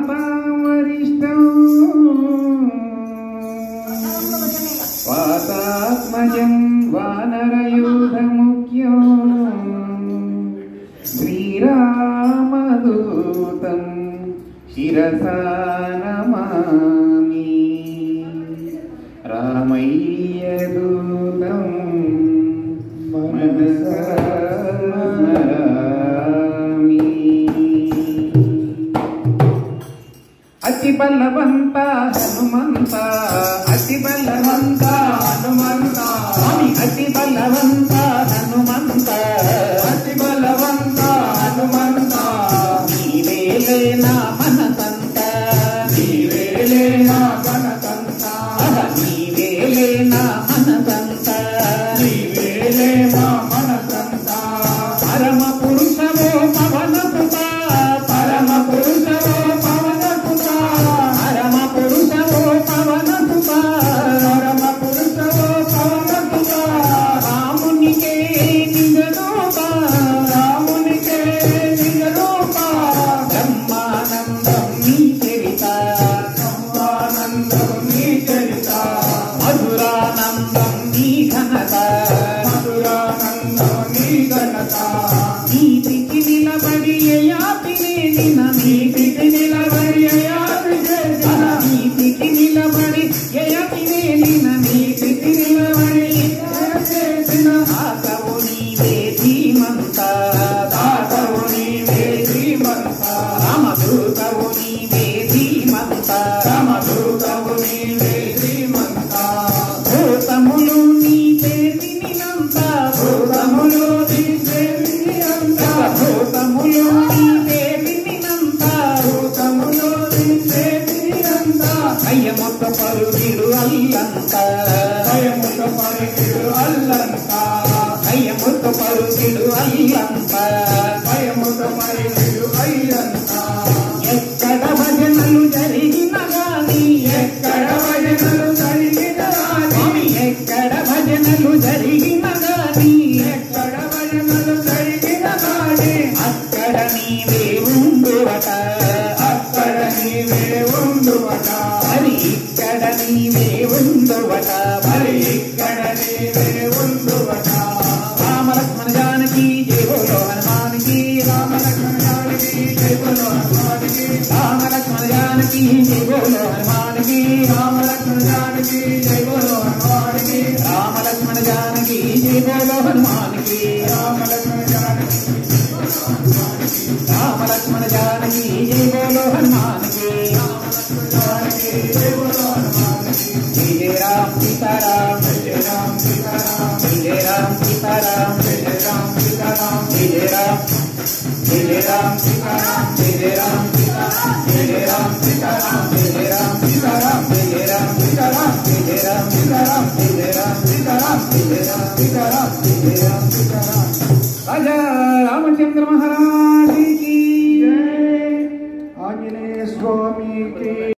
वरिष्ठं वातात्मजं वानरयूथमुख्यं श्रीरामदूतं शिरसा नमामि रामय्यदूतं मनसा स्मरामि अति बलवंत हनुमंत अति बलवंत हनुमंत स्वामी अति बलवंत हनुमंत अति बलवंत हनुमंत नीवेले ना मनसंत नीवेले ना मनसंत नीवेले ना मनसंत नीवेले ना मनसंत परम पुरुषवो पवन सुत परम पुरुषवो पवन सुत परम पुरुषवो पवन सुत परम पुरुषवो पवन सुत रामुनिके निजरूप रामुनिके निजरूप ब्रह्मानंदं नी चरित ब्रह्मानंदं नी चरित मधुरानंदं नी घनत मधुरानंदं नी घनत नीतिకి నిలబడి యాతిని నిన్న నీతికి నిలబడి యాతిని నీతికి నిలబడి యాతిని నిన్న నీతికి నిలబడి చేసిన ఆతవు నీవే ధీమంత దాతవు నీవే ధీమంత రామదూతవు నీవే ధీమంత రామదూతవు నీవే ధీమంత భూతములు నీ పేరినంత భూతములు నీ పేరినంత భూతములు నీ పేరినంత భూతములు నీ పేరినంత భయముత పరుగిడు అల్లంత భయముత పరుగిడు అల్లంత భయముత పరుగిడు అల్లంత భయముత పరుగిడు అల్లంత ఎక్కడ భజనలు జరిగిన గాని ఎక్కడ భజనలు జరిగిన గాని ఎక్కడ భజనలు జరిగిన గాని ఎక్కడ భజనలు జరిగిన గాని అక్కడ నీవే ఉండువట అక్కడ నీవే ఉండువట మరి ఇక్కడ నీవే ఉండువట మరి ఇక్కడ నీవే ఉండువట రామ లక్ష్మణ జానకి జయ బోలో హనుమానికి రామ లక్ష్మణ జానకి జయ బోలో హనుమానికి రామ లక్ష్మణ జానకి జయ బోలో హనుమానికి రామ లక్ష్మణ జానకి జయ బోలో హనుమానికి రామ లక్ష్మణ జానకి జయ బోలో హనుమానికి రామ లక్ష్మణ జానకి రామ లక్ష్మణ జానకి జయ బోలో హనుమానికి जय राम सीताराम जय राम सीताराम जय राम सीताराम जय राम सीताराम जय राम जय राम सीताराम जय राम सीताराम जय राम सीताराम जय राम सीताराम जय राम सीताराम जय राम सीताराम जय राम सीताराम जय राम सीताराम जय राम सीताराम राजा रामचंद्र महाराज की जय आंजनेय स्वामी की